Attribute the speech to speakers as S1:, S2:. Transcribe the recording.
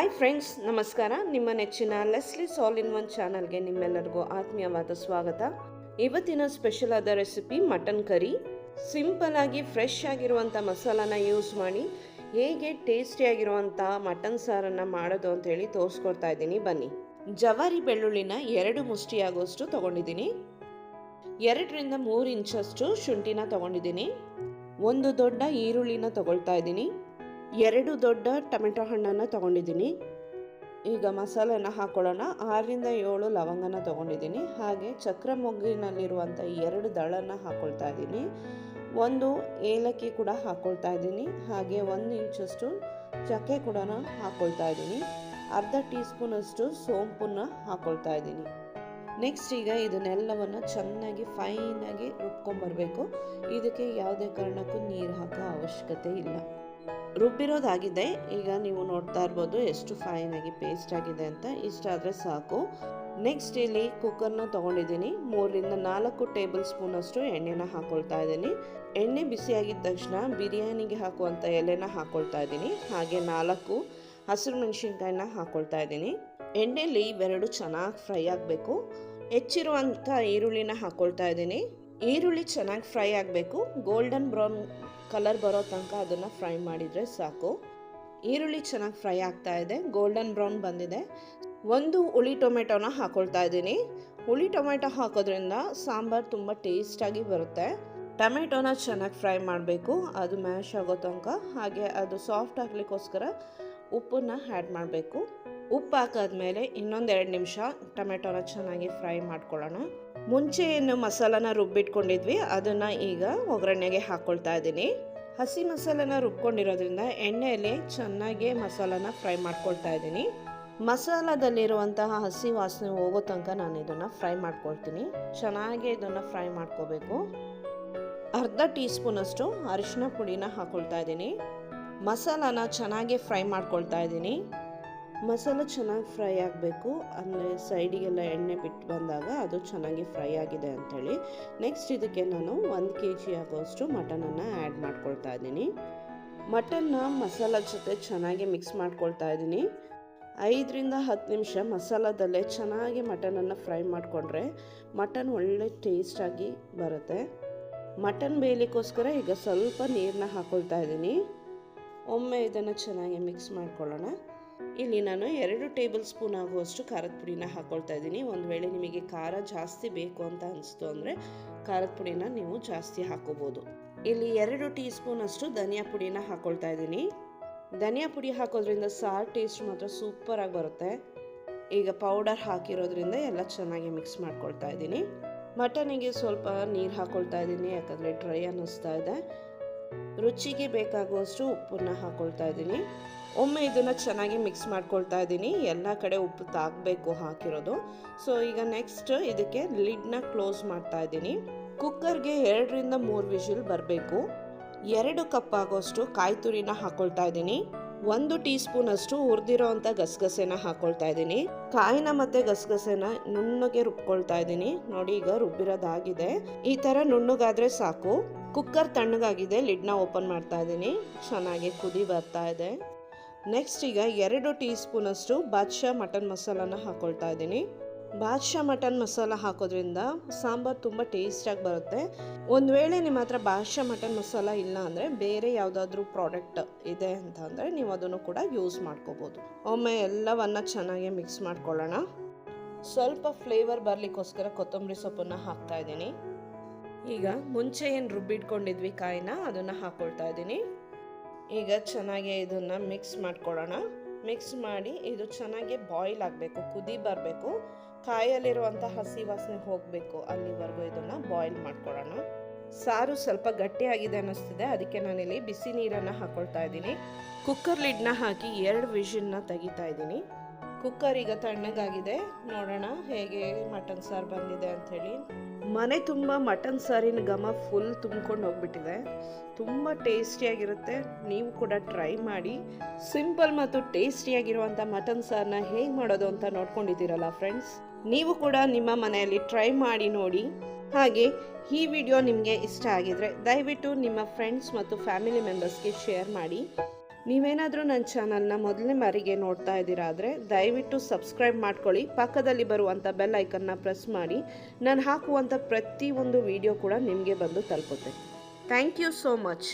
S1: Hi friends, ನಮಸ್ಕಾರ. ನಿಮ್ಮ ನೆಚ್ಚಿನ ಲೆಸ್ಲೀಸ್ ಆಲ್ ಇನ್ ಒನ್ ಚಾನಲ್ಗೆ ನಿಮ್ಮೆಲ್ಲರಿಗೂ ಆತ್ಮೀಯವಾದ ಸ್ವಾಗತ. ಇವತ್ತಿನ ಸ್ಪೆಷಲ್ ಆದ ರೆಸಿಪಿ ಮಟನ್ ಕರಿ. ಸಿಂಪಲ್ ಆಗಿ ಫ್ರೆಶ್ ಆಗಿರುವಂಥ ಮಸಾಲಾನ ಯೂಸ್ ಮಾಡಿ ಹೇಗೆ ಟೇಸ್ಟಿಯಾಗಿರುವಂಥ ಮಟನ್ ಸಾರನ್ನು ಮಾಡೋದು ಅಂತೇಳಿ ತೋರಿಸ್ಕೊಡ್ತಾ ಇದ್ದೀನಿ, ಬನ್ನಿ. ಜವಾರಿ ಬೆಳ್ಳುಳ್ಳಿನ 2 ಮುಷ್ಟಿಯಾಗುವಷ್ಟು ತೊಗೊಂಡಿದ್ದೀನಿ. 2 ರಿಂದ 3 ಇಂಚಷ್ಟು ಶುಂಠಿನ ತೊಗೊಂಡಿದ್ದೀನಿ. 1 ದೊಡ್ಡ ಈರುಳ್ಳಿನ ತೊಗೊಳ್ತಾ ಇದ್ದೀನಿ. 2 ದೊಡ್ಡ ಟೊಮೆಟೊ ಹಣ್ಣನ್ನು ತೊಗೊಂಡಿದ್ದೀನಿ. ಈಗ ಮಸಾಲೆನ ಹಾಕೊಳ್ಳೋಣ. 6 ರಿಂದ 7 ಲವಂಗನ ತೊಗೊಂಡಿದ್ದೀನಿ. ಹಾಗೆ ಚಕ್ರ ಮೊಗ್ಗಿನಲ್ಲಿರುವಂಥ 2 ದಳನ ಹಾಕ್ಕೊಳ್ತಾ ಇದ್ದೀನಿ. 1 ಏಲಕ್ಕಿ ಕೂಡ ಹಾಕ್ಕೊಳ್ತಾ ಇದ್ದೀನಿ. ಹಾಗೆ 1 ಇಂಚಷ್ಟು ಚಕ್ಕೆ ಕೂಡ ಹಾಕ್ಕೊಳ್ತಾ ಇದ್ದೀನಿ. ಅರ್ಧ ಟೀ ಸ್ಪೂನಷ್ಟು ಸೋಂಪನ್ನ ಹಾಕ್ಕೊಳ್ತಾ ಇದ್ದೀನಿ. ನೆಕ್ಸ್ಟ್ ಈಗ ಇದನ್ನೆಲ್ಲವನ್ನು ಚೆನ್ನಾಗಿ ಫೈನಾಗಿ ರುಬ್ಕೊಂಬರ್ಬೇಕು. ಇದಕ್ಕೆ ಯಾವುದೇ ಕಾರಣಕ್ಕೂ ನೀರು ಹಾಕೋ ಅವಶ್ಯಕತೆ ಇಲ್ಲ. ರುಬ್ಬಿರೋದಾಗಿದೆ. ಈಗ ನೀವು ನೋಡ್ತಾ ಇರ್ಬೋದು ಎಷ್ಟು ಫೈನಾಗಿ ಪೇಸ್ಟ್ ಆಗಿದೆ ಅಂತ. ಇಷ್ಟಾದರೆ ಸಾಕು. ನೆಕ್ಸ್ಟ್ ಇಲ್ಲಿ ಕುಕ್ಕರ್ನ ತೊಗೊಂಡಿದ್ದೀನಿ. 3 ರಿಂದ 4 ಟೇಬಲ್ ಸ್ಪೂನಷ್ಟು ಎಣ್ಣೆನ ಹಾಕ್ಕೊಳ್ತಾ ಇದ್ದೀನಿ. ಎಣ್ಣೆ ಬಿಸಿಯಾಗಿದ್ದ ತಕ್ಷಣ ಬಿರಿಯಾನಿಗೆ ಹಾಕುವಂಥ ಎಲೆನ ಹಾಕ್ಕೊಳ್ತಾ ಇದ್ದೀನಿ. ಹಾಗೆ 4 ಹಸಿರು ಮೆಣಸಿನ್ಕಾಯಿನ ಹಾಕ್ಕೊಳ್ತಾ ಇದ್ದೀನಿ. ಎಣ್ಣೆಯಲ್ಲಿ ಇವೆರಡು ಚೆನ್ನಾಗಿ ಫ್ರೈ ಆಗಬೇಕು. ಹೆಚ್ಚಿರುವಂಥ ಈರುಳ್ಳಿನ ಹಾಕ್ಕೊಳ್ತಾ ಇದ್ದೀನಿ. ಈರುಳ್ಳಿ ಚೆನ್ನಾಗಿ ಫ್ರೈ ಆಗಬೇಕು. ಗೋಲ್ಡನ್ ಬ್ರೌನ್ ಕಲರ್ ಬರೋ ತನಕ ಅದನ್ನು ಫ್ರೈ ಮಾಡಿದರೆ ಸಾಕು. ಈರುಳ್ಳಿ ಚೆನ್ನಾಗಿ ಫ್ರೈ ಆಗ್ತಾ ಇದೆ, ಗೋಲ್ಡನ್ ಬ್ರೌನ್ ಬಂದಿದೆ. 1 ಹುಳಿ ಟೊಮೆಟೊನ ಹಾಕ್ಕೊಳ್ತಾ ಇದ್ದೀನಿ. ಹುಳಿ ಟೊಮೆಟೊ ಹಾಕೋದ್ರಿಂದ ಸಾಂಬಾರು ತುಂಬ ಟೇಸ್ಟಾಗಿ ಬರುತ್ತೆ. ಟೊಮೆಟೊನ ಚೆನ್ನಾಗಿ ಫ್ರೈ ಮಾಡಬೇಕು, ಅದು ಮ್ಯಾಶ್ ಆಗೋ ತನಕ. ಹಾಗೆ ಅದು ಸಾಫ್ಟ್ ಆಗಲಿಕ್ಕೋಸ್ಕರ ಉಪ್ಪನ್ನ ಆ್ಯಡ್ ಮಾಡಬೇಕು. ಉಪ್ಪು ಹಾಕಾದ್ಮೇಲೆ ಇನ್ನೊಂದು 2 ನಿಮಿಷ ಟೊಮೆಟೊನ ಚೆನ್ನಾಗಿ ಫ್ರೈ ಮಾಡ್ಕೊಳ್ಳೋಣ. ಮುಂಚೆ ಏನು ಮಸಾಲಾನ ರುಬ್ಬಿಟ್ಕೊಂಡಿದ್ವಿ ಅದನ್ನು ಈಗ ಒಗ್ಗರಣೆಗೆ ಹಾಕ್ಕೊಳ್ತಾ ಇದ್ದೀನಿ. ಹಸಿ ಮಸಾಲಾನ ರುಬ್ಕೊಂಡಿರೋದ್ರಿಂದ ಎಣ್ಣೆಯಲ್ಲಿ ಚೆನ್ನಾಗಿ ಮಸಾಲಾನ ಫ್ರೈ ಮಾಡ್ಕೊಳ್ತಾ ಇದ್ದೀನಿ. ಮಸಾಲದಲ್ಲಿರುವಂತಹ ಹಸಿ ವಾಸನೆ ಹೋಗೋ ತನಕ ನಾನು ಇದನ್ನು ಫ್ರೈ ಮಾಡ್ಕೊಳ್ತೀನಿ. ಚೆನ್ನಾಗಿ ಇದನ್ನು ಫ್ರೈ ಮಾಡ್ಕೋಬೇಕು. ಅರ್ಧ ಟೀ ಸ್ಪೂನಷ್ಟು ಅರಿಶಿನ ಪುಡಿನ ಹಾಕ್ಕೊಳ್ತಾ ಇದ್ದೀನಿ. ಮಸಾಲಾನ ಚೆನ್ನಾಗಿ ಫ್ರೈ ಮಾಡ್ಕೊಳ್ತಾ ಇದ್ದೀನಿ. ಮಸಾಲ ಚೆನ್ನಾಗಿ ಫ್ರೈ ಆಗಬೇಕು, ಅಂದರೆ ಸೈಡಿಗೆಲ್ಲ ಎಣ್ಣೆ ಬಿಟ್ಟು ಬಂದಾಗ ಅದು ಚೆನ್ನಾಗಿ ಫ್ರೈ ಆಗಿದೆ ಅಂಥೇಳಿ. ನೆಕ್ಸ್ಟ್ ಇದಕ್ಕೆ ನಾನು 1 kg ಆಗೋಷ್ಟು ಮಟನನ್ನು ಆ್ಯಡ್ ಮಾಡ್ಕೊಳ್ತಾ ಇದ್ದೀನಿ. ಮಟನ್ನ ಮಸಾಲ ಜೊತೆ ಚೆನ್ನಾಗಿ ಮಿಕ್ಸ್ ಮಾಡ್ಕೊಳ್ತಾ ಇದ್ದೀನಿ. 5 ರಿಂದ 10 ನಿಮಿಷ ಮಸಾಲದಲ್ಲೇ ಚೆನ್ನಾಗಿ ಮಟನನ್ನು ಫ್ರೈ ಮಾಡಿಕೊಂಡ್ರೆ ಮಟನ್ ಒಳ್ಳೆ ಟೇಸ್ಟಾಗಿ ಬರುತ್ತೆ. ಮಟನ್ ಬೇಯಲಿಕ್ಕೋಸ್ಕರ ಈಗ ಸ್ವಲ್ಪ ನೀರನ್ನ ಹಾಕ್ಕೊಳ್ತಾ ಇದ್ದೀನಿ. ಒಮ್ಮೆ ಇದನ್ನು ಚೆನ್ನಾಗಿ ಮಿಕ್ಸ್ ಮಾಡ್ಕೊಳ್ಳೋಣ. ಇಲ್ಲಿ ನಾನು 2 ಟೇಬಲ್ ಸ್ಪೂನ್ ಆಗುವಷ್ಟು ಖಾರದ ಪುಡಿನ ಹಾಕ್ಕೊಳ್ತಾ ಇದ್ದೀನಿ. ಒಂದು ವೇಳೆ ನಿಮಗೆ ಖಾರ ಜಾಸ್ತಿ ಬೇಕು ಅಂತ ಅನಿಸ್ತು ಅಂದರೆ ಖಾರದ ಪುಡಿನ ನೀವು ಜಾಸ್ತಿ ಹಾಕೋಬೋದು. ಇಲ್ಲಿ 2 ಟೀ ಸ್ಪೂನ್ ಅಷ್ಟು ಧನಿಯಾ ಪುಡಿನ ಹಾಕ್ಕೊಳ್ತಾ ಇದ್ದೀನಿ. ಧನಿಯಾ ಪುಡಿ ಹಾಕೋದ್ರಿಂದ ಸಾರು ಟೇಸ್ಟ್ ಮಾತ್ರ ಸೂಪರಾಗಿ ಬರುತ್ತೆ. ಈಗ ಪೌಡರ್ ಹಾಕಿರೋದ್ರಿಂದ ಎಲ್ಲ ಚೆನ್ನಾಗಿ ಮಿಕ್ಸ್ ಮಾಡ್ಕೊಳ್ತಾ ಇದ್ದೀನಿ. ಮಟನಿಗೆ ಸ್ವಲ್ಪ ನೀರು ಹಾಕ್ಕೊಳ್ತಾ ಇದ್ದೀನಿ, ಯಾಕಂದರೆ ಡ್ರೈ ಅನ್ನಿಸ್ತಾ ಇದೆ. ರುಚಿಗೆ ಬೇಕಾಗುವಷ್ಟು ಉಪ್ಪನ್ನ ಹಾಕ್ಕೊಳ್ತಾ ಇದ್ದೀನಿ. ಒಮ್ಮೆ ಇದನ್ನು ಚೆನ್ನಾಗಿ ಮಿಕ್ಸ್ ಮಾಡ್ಕೊಳ್ತಾ ಇದ್ದೀನಿ. ಎಲ್ಲ ಕಡೆ ಉಪ್ಪು ತಾಗಬೇಕು ಹಾಕಿರೋದು. ಸೊ ಈಗ ನೆಕ್ಸ್ಟ್ ಇದಕ್ಕೆ ಲಿಡ್ನ ಕ್ಲೋಸ್ ಮಾಡ್ತಾ ಇದ್ದೀನಿ. ಕುಕ್ಕರ್ಗೆ 2 ರಿಂದ 3 ವಿಷಿಲ್ ಬರಬೇಕು. 2 ಕಪ್ ಆಗೋಷ್ಟು ಕಾಯಿ ತುರಿನ ಹಾಕ್ಕೊಳ್ತಾ ಇದ್ದೀನಿ. 1 ಟೀ ಸ್ಪೂನ್ ಅಷ್ಟು ಹುರಿದಿರೋ ಅಂಥ ಗಸಗಸೆನ ಹಾಕ್ಕೊಳ್ತಾ ಇದ್ದೀನಿ. ಕಾಯಿನ ಮತ್ತು ಗಸಗಸೆನ ನುಣ್ಣಗೆ ರುಬ್ಕೊಳ್ತಾ ಇದ್ದೀನಿ. ನೋಡಿ, ಈಗ ರುಬ್ಬಿರೋದಾಗಿದೆ. ಈ ಥರ ನುಣ್ಣಗಾದರೆ ಸಾಕು. ಕುಕ್ಕರ್ ತಣ್ಣಗಾಗಿದೆ. ಲಿಡ್ನ ಓಪನ್ ಮಾಡ್ತಾ ಇದ್ದೀನಿ. ಚೆನ್ನಾಗಿ ಕುದಿ ಬರ್ತಾ ಇದೆ. ನೆಕ್ಸ್ಟ್ ಈಗ 2 ಟೀ ಸ್ಪೂನ್ ಅಷ್ಟು ಬಾದ್ಶಾ ಮಟನ್ ಮಸಾಲಾನ ಹಾಕ್ಕೊಳ್ತಾ ಇದ್ದೀನಿ. ಬಾದ್ಶಾ ಮಟನ್ ಮಸಾಲ ಹಾಕೋದ್ರಿಂದ ಸಾಂಬಾರು ತುಂಬ ಟೇಸ್ಟಾಗಿ ಬರುತ್ತೆ. ಒಂದು ವೇಳೆ ನಿಮ್ಮ ಹತ್ರ ಬಾದ್ಶಾ ಮಟನ್ ಮಸಾಲ ಇಲ್ಲ ಅಂದರೆ ಬೇರೆ ಯಾವುದಾದ್ರೂ ಪ್ರಾಡಕ್ಟ್ ಇದೆ ಅಂತ ಅಂದರೆ ನೀವು ಅದನ್ನು ಕೂಡ ಯೂಸ್ ಮಾಡ್ಕೋಬೋದು. ಒಮ್ಮೆ ಎಲ್ಲವನ್ನು ಚೆನ್ನಾಗಿ ಮಿಕ್ಸ್ ಮಾಡ್ಕೊಳ್ಳೋಣ. ಸ್ವಲ್ಪ ಫ್ಲೇವರ್ ಬರಲಿಕ್ಕೋಸ್ಕರ ಕೊತ್ತಂಬರಿ ಸೊಪ್ಪನ್ನು ಹಾಕ್ತಾ ಇದ್ದೀನಿ. ಈಗ ಮುಂಚೆ ಏನು ರುಬ್ಬಿಟ್ಕೊಂಡಿದ್ವಿ ಕಾಯಿನ ಅದನ್ನು ಹಾಕ್ಕೊಳ್ತಾ ಇದ್ದೀನಿ. ಈಗ ಚೆನ್ನಾಗಿ ಇದನ್ನು ಮಿಕ್ಸ್ ಮಾಡ್ಕೊಳ್ಳೋಣ. ಮಿಕ್ಸ್ ಮಾಡಿ ಇದು ಚೆನ್ನಾಗಿ ಬಾಯ್ಲ್ ಆಗಬೇಕು, ಕುದಿ ಬರಬೇಕು. ಕಾಯಲ್ಲಿರುವಂಥ ಹಸಿ ವಾಸನೆ ಹೋಗಬೇಕು, ಅಲ್ಲಿವರೆಗೂ ಇದನ್ನು ಬಾಯ್ಲ್ ಮಾಡ್ಕೊಳ್ಳೋಣ. ಸಾರು ಸ್ವಲ್ಪ ಗಟ್ಟಿಯಾಗಿದೆ ಅನ್ನಿಸ್ತಿದೆ, ಅದಕ್ಕೆ ನಾನಿಲ್ಲಿ ಬಿಸಿ ನೀರನ್ನು ಹಾಕ್ಕೊಳ್ತಾ ಇದ್ದೀನಿ. ಕುಕ್ಕರ್ ಲಿಡ್ನ ಹಾಕಿ 2 ವಿಷಿಲ್ನ ತೆಗಿತಾ ಇದ್ದೀನಿ. ಕುಕ್ಕರ್ ಈಗ ತಣ್ಣಗಾಗಿದೆ. ನೋಡೋಣ ಹೇಗೆ ಮಟನ್ ಸಾರು ಬಂದಿದೆ ಅಂಥೇಳಿ. ಮನೆ ತುಂಬ ಮಟನ್ ಸಾರಿನ ಘಮ ಫುಲ್ ತುಂಬ್ಕೊಂಡು ಹೋಗ್ಬಿಟ್ಟಿದೆ. ತುಂಬ ಟೇಸ್ಟಿಯಾಗಿರುತ್ತೆ. ನೀವು ಕೂಡ ಟ್ರೈ ಮಾಡಿ. ಸಿಂಪಲ್ ಮತ್ತು ಟೇಸ್ಟಿಯಾಗಿರುವಂಥ ಮಟನ್ ಸಾರನ್ನ ಹೇಗೆ ಮಾಡೋದು ಅಂತ ನೋಡ್ಕೊಂಡಿದ್ದೀರಲ್ಲ ಫ್ರೆಂಡ್ಸ್. ನೀವು ಕೂಡ ನಿಮ್ಮ ಮನೆಯಲ್ಲಿ ಟ್ರೈ ಮಾಡಿ ನೋಡಿ. ಹಾಗೆ ಈ ವಿಡಿಯೋ ನಿಮಗೆ ಇಷ್ಟ ಆಗಿದ್ರೆ ದಯವಿಟ್ಟು ನಿಮ್ಮ ಫ್ರೆಂಡ್ಸ್ ಮತ್ತು ಫ್ಯಾಮಿಲಿ ಮೆಂಬರ್ಸ್ಗೆ ಶೇರ್ ಮಾಡಿ. ನೀವೇನಾದರೂ ನನ್ನ ಚಾನಲ್ನ ಮೊದಲನೇ ಬಾರಿಗೆ ನೋಡ್ತಾ ಇದ್ದೀರಾ ಆದರೆ ದಯವಿಟ್ಟು ಸಬ್ಸ್ಕ್ರೈಬ್ ಮಾಡ್ಕೊಳ್ಳಿ, ಪಕ್ಕದಲ್ಲಿ ಬರುವಂಥ ಬೆಲ್ ಐಕನ್ನ ಪ್ರೆಸ್ ಮಾಡಿ. ನಾನು ಹಾಕುವಂಥ ಪ್ರತಿಯೊಂದು ವಿಡಿಯೋ ಕೂಡ ನಿಮಗೆ ಬಂದು ತಲುಪುತ್ತೆ. Thank you so much.